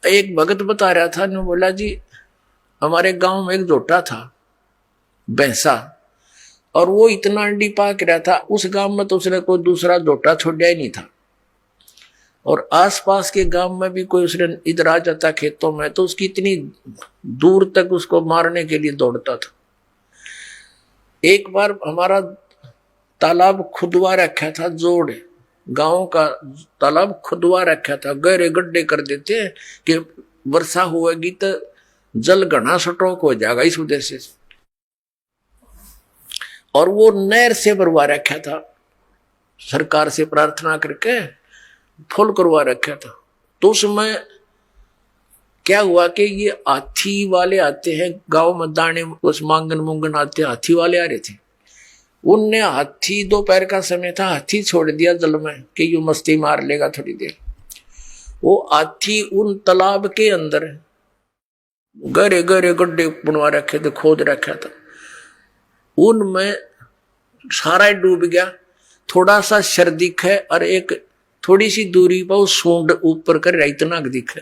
एक भगत बता रहा था, ने बोला जी हमारे गांव में एक जोटा था भैंसा, और वो इतना अंडी पाक रहा था, उस गांव में तो उसने कोई दूसरा जोटा छोड़ा ही नहीं था, और आसपास के गांव में भी कोई उसने इधर आ जाता खेतों में तो उसकी इतनी दूर तक उसको मारने के लिए दौड़ता था। एक बार हमारा तालाब खुदवा रखा था, जोड़ गांव का तालाब खुदवा रखा था, गहरे गड्ढे कर देते हैं कि वर्षा होगी तो जल घना स्टॉक हो जाएगा इस उद्देश्य से, और वो नहर से भरवा रखा था, सरकार से प्रार्थना करके फुल करवा रखा था। तो उसमें क्या हुआ कि ये हाथी वाले आते हैं गांव में दाने, उस मांगन मुंगन आते, हाथी वाले आ रहे थे, उनने हाथी, दोपहर का समय था, हाथी छोड़ दिया जल में कि यू मस्ती मार लेगा थोड़ी देर। वो हाथी उन तालाब के अंदर गहरे गहरे गड्ढे बनवा रखे थे, खोद रखा था, उनमें सारा ही डूब गया। थोड़ा सा शर दिखे और एक थोड़ी सी दूरी पर सूंड ऊपर कर इतना दिखे।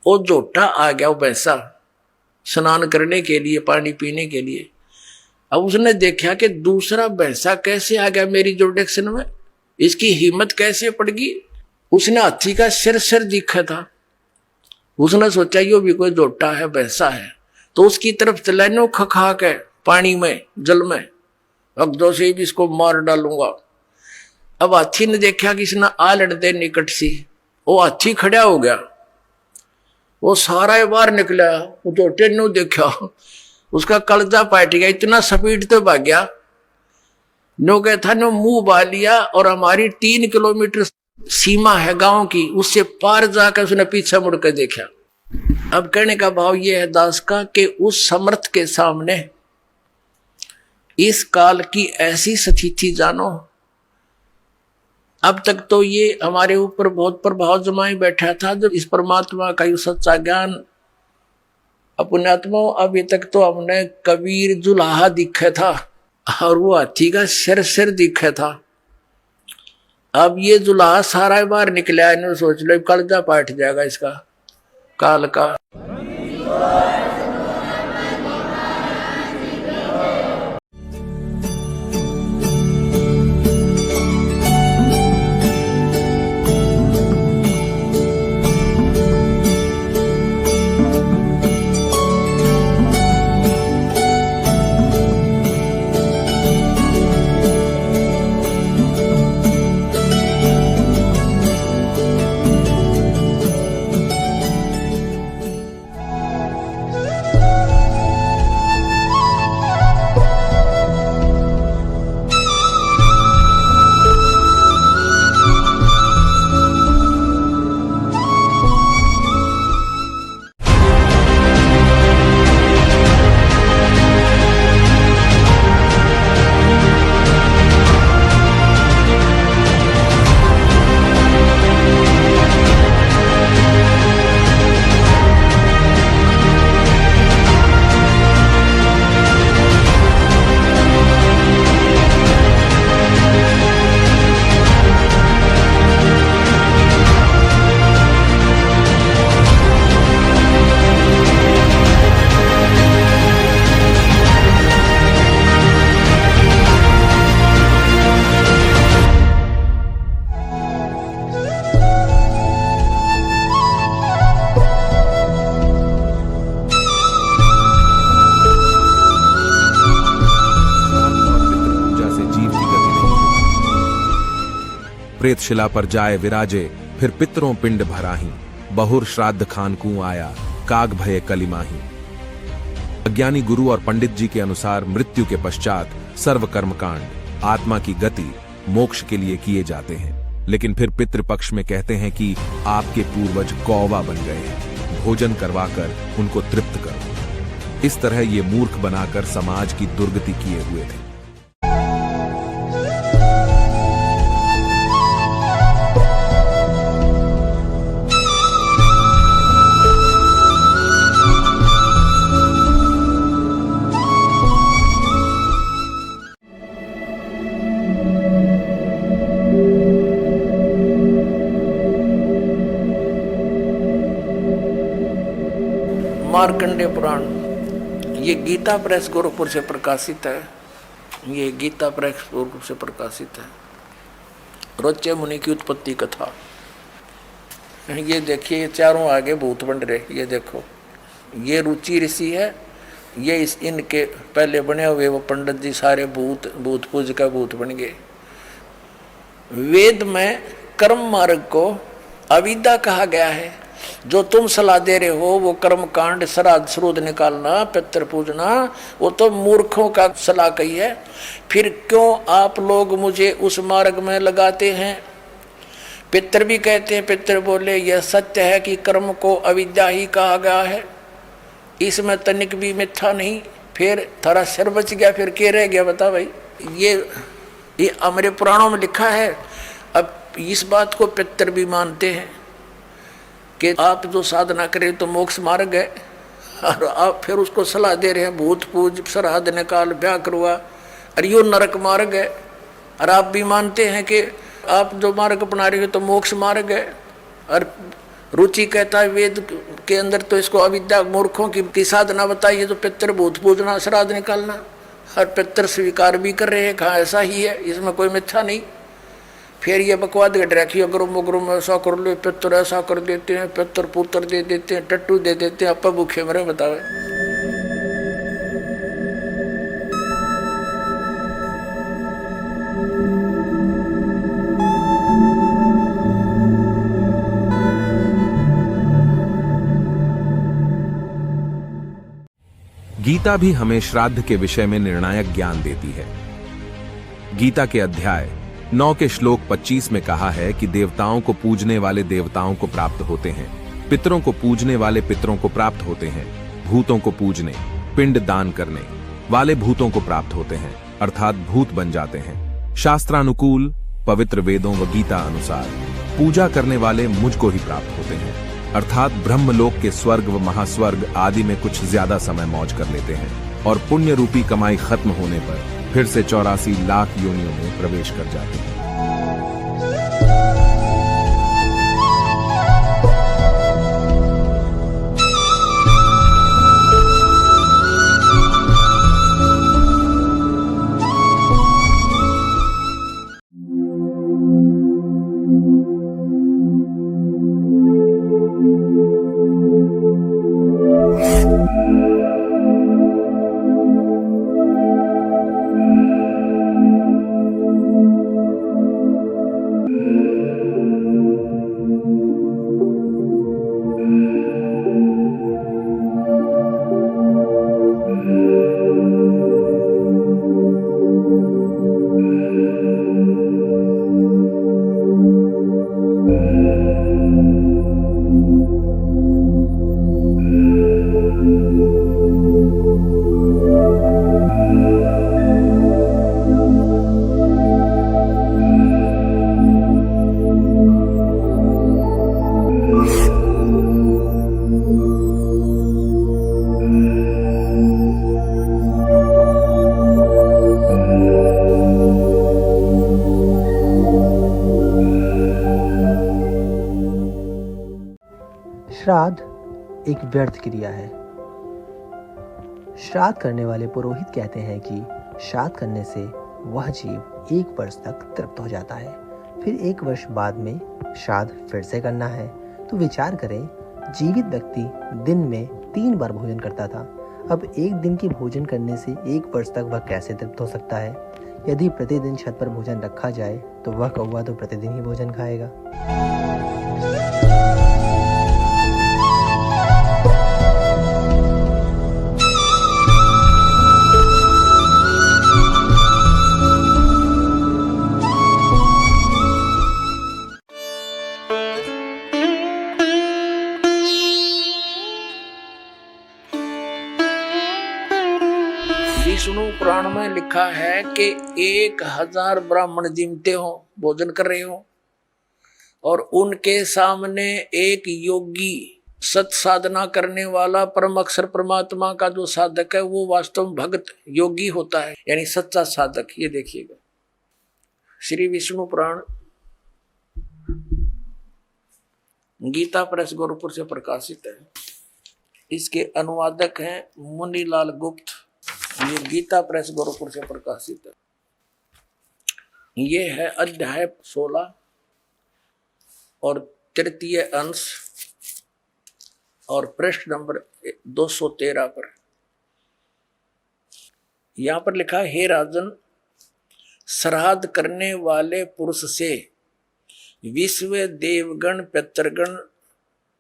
वो जोटा आ गया, वो भैंसा स्नान करने के लिए, पानी पीने के लिए। अब उसने देखा कि दूसरा भैंसा कैसे आ गया मेरी जोडेक्शन में, इसकी हिम्मत कैसे पड़ गई। उसने हाथी का सिर दिखा था, उसने सोचा यो भी कोई जोटा है, भैंसा है, तो उसकी तरफ चला नो खखा के पानी में, जल में, अब दो से भी इसको मार डालूंगा। अब हाथी ने देखा कि इसने आ लड़ते निकट सी, वो हाथी खड़ा हो गया, वो सारा बाहर निकला, वो जोटे ने देखा, उसका कलजा पाट गया, इतना स्पीड तो भाग गया, नो क्या था नो मुंह बा लिया, और हमारी 3 किलोमीटर सीमा है गांव की, उससे पार जाकर उसने पीछे मुड़कर देखा। अब कहने का भाव यह है दास का कि उस समर्थ के सामने इस काल की ऐसी स्थिति जानो। अब तक तो ये हमारे ऊपर बहुत प्रभाव जमाई बैठा था, जब इस परमात्मा का ये सच्चा ज्ञान अपने आत्मा, अभी तक तो हमने कबीर जुलाहा दिखा था और वो हाथी का सिर दिखा था। अब ये जुलाहा सारा बाहर निकला है, सोच लो कलजा पाट जाएगा इसका काल का। प्रेतशिला पर जाए विराजे, फिर पितरों पिंड भराही, बहुर श्राद्ध खानकू आया, काग भये कलिमाही। अज्ञानी गुरु और पंडित जी के अनुसार मृत्यु के पश्चात सर्व कर्मकांड, आत्मा की गति, मोक्ष के लिए किए जाते हैं, लेकिन फिर पितृपक्ष में कहते हैं कि आपके पूर्वज कौवा बन गए हैं, भोजन करवाकर उनको तृप्त करो। इस तरह ये मूर्ख बनाकर समाज की दुर्गति किए हुए थे। मार्कंडेय पुराण, ये गीता प्रेस गोरखपुर से प्रकाशित है। ये गीता प्रेस गोरखपुर से प्रकाशित है। रोच्य मुनि की उत्पत्ति कथा। ये देखिए, ये चारों आगे भूत बन रहे। ये देखो, ये रुचि ऋषि है, ये इनके पहले बने हुए वो पंडित जी सारे भूत पूज का भूत बन गए। वेद में कर्म मार्ग को अविद्या कहा गया है। जो तुम सलाह दे रहे हो वो कर्म कांड, श्राद्ध श्रुद्ध निकालना, पितृ पूजना, वो तो मूर्खों का सलाह कही है। फिर क्यों आप लोग मुझे उस मार्ग में लगाते हैं? पितृ भी कहते हैं, पितृ बोले यह सत्य है कि कर्म को अविद्या ही कहा गया है, इसमें तनिक भी मिथ्या नहीं। फिर थारा सिर बच गया, फिर क्या रह गया बता भाई। ये हमारे पुराणों में लिखा है। अब इस बात को पितृ भी मानते हैं कि आप जो साधना करें तो मोक्ष मार्ग है, और आप फिर उसको सलाह दे रहे हैं भूत पूज, श्राद्ध निकाल, ब्याह करवा, और यो नरक मार्ग है। और आप भी मानते हैं कि आप जो मार्ग अपना रहे हो तो मोक्ष मार्ग है। और रुचि कहता है वेद के अंदर तो इसको अविद्या मूर्खों की साधना बताइए, तो पितृ भूत पूजना, श्राद्ध निकालना, और पितृ स्वीकार भी कर रहे हैं। कहाँ ऐसा ही है, इसमें कोई मिथ्या नहीं। फिर ये बकवाद घट रखी, अग्रुम ऐसा कर लो, पितृ ऐसा कर देते हैं, पितृ पुत्र दे देते हैं, टट्टू दे देते हैं, अपा भूखे मरे बतावे। गीता भी हमें श्राद्ध के विषय में निर्णायक ज्ञान देती है। गीता के अध्याय 9 के श्लोक 25 में कहा है कि देवताओं को पूजने वाले देवताओं को प्राप्त होते हैं, पितरों को पूजने वाले पितरों को प्राप्त होते हैं, भूतों को पूजने, पिंड दान करने वाले भूतों को प्राप्त होते हैं, अर्थात भूत बन जाते हैं। शास्त्रानुकूल पवित्र वेदों व गीता अनुसार पूजा करने वाले मुझको ही प्राप्त होते हैं, अर्थात ब्रह्मलोक के स्वर्ग व महास्वर्ग आदि में कुछ ज्यादा समय मौज कर लेते हैं, और पुण्य रूपी कमाई खत्म होने पर फिर से 84 लाख योनियों में प्रवेश कर जाते हैं। श्राद्ध एक व्यर्थ क्रिया है। श्राद्ध करने वाले पुरोहित कहते हैं कि श्राद्ध करने से वह जीव 1 वर्ष तक तृप्त हो जाता है, फिर 1 वर्ष बाद में श्राद्ध फिर से करना है। तो विचार करें, जीवित व्यक्ति दिन में 3 बार भोजन करता था, अब 1 दिन के भोजन करने से 1 वर्ष तक वह कैसे तृप्त हो सकता है? यदि प्रतिदिन छत पर भोजन रखा जाए तो वह कौवा तो प्रतिदिन ही भोजन खाएगा। विष्णु पुराण में लिखा है कि 1000 ब्राह्मण जिमते हो, भोजन कर रहे हो, और उनके सामने एक योगी सत साधना करने वाला परम अक्षर परमात्मा का जो साधक है वो वास्तव में भक्त योगी होता है, यानी सच्चा साधक। ये देखिएगा, श्री विष्णु पुराण गीता प्रेस गोरखपुर से प्रकाशित है। इसके अनुवादक हैं मुनीलाल गुप्त। ये गीता प्रेस गोरखपुर से प्रकाशित है। ये है अध्याय 16 और तृतीय अंश और पृष्ठ नंबर 213 पर। यहां पर लिखा, हे राजन, श्राद्ध करने वाले पुरुष से विश्व देवगण, पितृगण,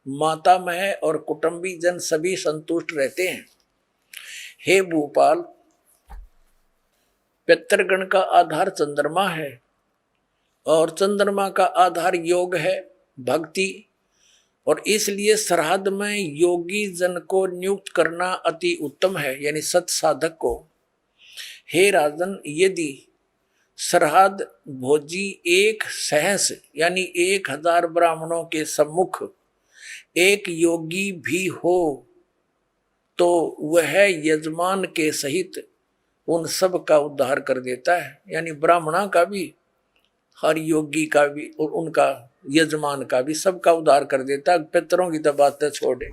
मातामह और कुटुंबी जन सभी संतुष्ट रहते हैं। हे भूपाल, पितृगण का आधार चंद्रमा है और चंद्रमा का आधार योग है, भक्ति, और इसलिए श्राद्ध में योगी जन को नियुक्त करना अति उत्तम है, यानी सत साधक को। हे राजन, यदि श्राद्ध भोजी एक सहस यानी 1000 ब्राह्मणों के सम्मुख एक योगी भी हो तो वह यजमान के सहित उन सब का उद्धार कर देता है, यानी ब्राह्मणा का भी, हर योगी का भी और उनका यजमान का भी, सबका उद्धार कर देता है। पितरों की तो बात छोड़े।